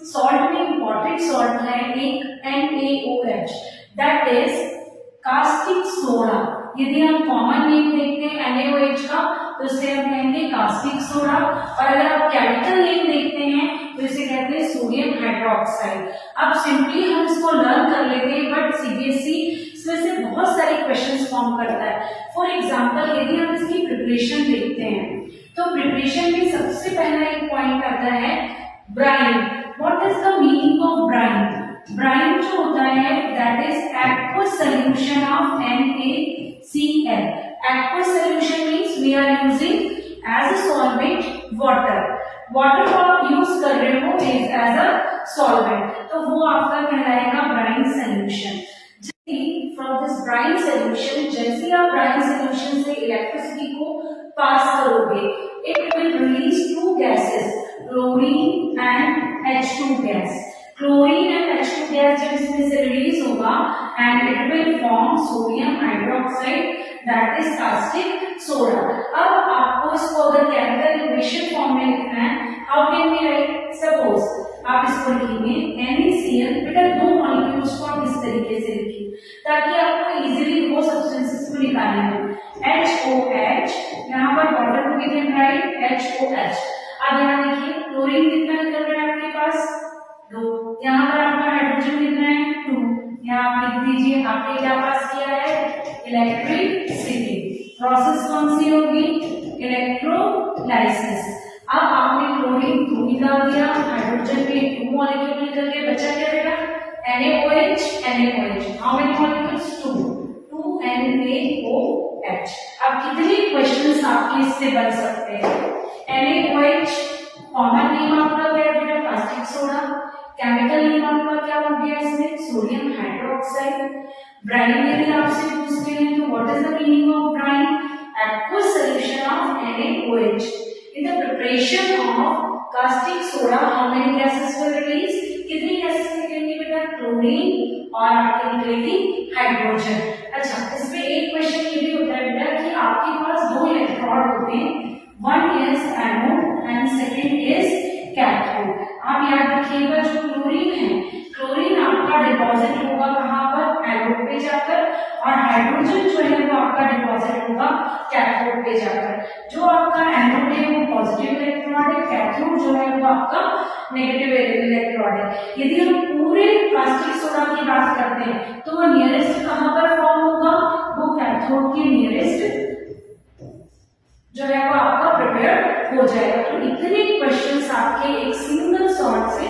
Salt में important salt है एक NaOH, that is caustic soda. यदि हम कॉमन नेम देखते हैं NaOH का तो इसे हम कहेंगे कास्टिक सोडा, और अगर आप केमिकल नेम देखते हैं तो इसे कहते हैं सोडियम हाइड्रोक्साइड। अब सिंपली हम इसको लर्न कर लेते हैं, बट सीबीएसई इसमें से बहुत सारे क्वेश्चंस फॉर्म करता है। फॉर एग्जांपल यदि हम इसकी प्रिपरेशन देखते हैं तो प्रिपरेशन में सबसे पहला एक पॉइंट आता है brine. What is the meaning of brine? Brine जो होता है that is aqueous solution of NaCl. Aqueous solution means we are using as a solvent water. Water को आप यूज कर रहे हो इज एज अ सॉल्वेंट, तो वो आपका कहलाएगा brine solution. From this brine solution, जैसे आप ब्राइन सोल्यूशन से इलेक्ट्रिसिटी को पास करोगे, it will release two gases, chlorine and H2 gas. Chlorine and H2 gas जब इसमें से रिलीज होगा and it will form sodium hydroxide, that is caustic soda. अब आपको इसको अगर केमिकल इक्वेशन फॉर्म में लिखना है, how can we write? Suppose आप इसको लिखेंगे NaCl, बेटा दो मॉलिक्यूल्स को आप इस तरीके से लिखिए ताकि आपको इजीली वो सब्सटेंसेस को निकालने हो। HOH, यहाँ पर वाटर को कितने राइट HOH। अब यहाँ देखिए क्लोरीन कितना निकल रहा है आपके पास 2, यहाँ पर आपका हाइड्रोजन कितना है 2, यहाँ आप लिख दीजिए आपने क्या पास किया है इलेक्ट्रिसिटी। प्रोसेस कौन सी होगी? इलेक्ट्रोलाइसिस। अब आपने क्लोरीन 2 निकाल दिया, हाइड्रोजन में 2 मॉलिक्यूल निकल के बचा क्या रहेगा NaOH, NaOH। How many molecules? 2 NaOH। अब कितने क्वेश्चंस आपके इससे बन सकते हैं? NaOH कॉमन नेम आपका क्या है बेटा? Caustic soda. केमिकल नेम आपका क्या हो गया इसमें? Sodium hydroxide. ब्राइन यदि आपसे पूछते हैं तो what is the meaning of Bryan? aqueous solution of NaOH. In the preparation of caustic soda, how many gases will release? कितनी गैसेस निकलेंगी बेटा? क्लोरीन और आपके निकलेगी हाइड्रोजन। अच्छा, इसमें एक क्वेश्चन ये भी होता है बेटा कि आपके पास 2 इलेक्ट्रोड होते हैं, one is anode and second is cathode. आप याद रखिएगा जो क्लोरीन है, क्लोरीन आपका डिपॉजिट होगा कहाँ पर? एनोड पे जाकर, और हाइड्रोजन जो है वो आपका डिपॉजिट होगा कैथोड पे जाकर। जो आपका एनोड है वो पॉजिटिव इलेक्ट्रॉन है, कैथोड जो है वो आपका नेगेटिव इलेक्ट्रॉन है। यदि हम पूरे कास्टिक सोडा की बात करते हैं तो वो नियरेस्ट कहाँ पर फॉर्म होगा? वो कैथोड के नियरेस्ट जो है वो आपका प्रिपेयर हो जाएगा। तो इतने क्वेश्चंस आपके एक सिंगल सॉल्ट से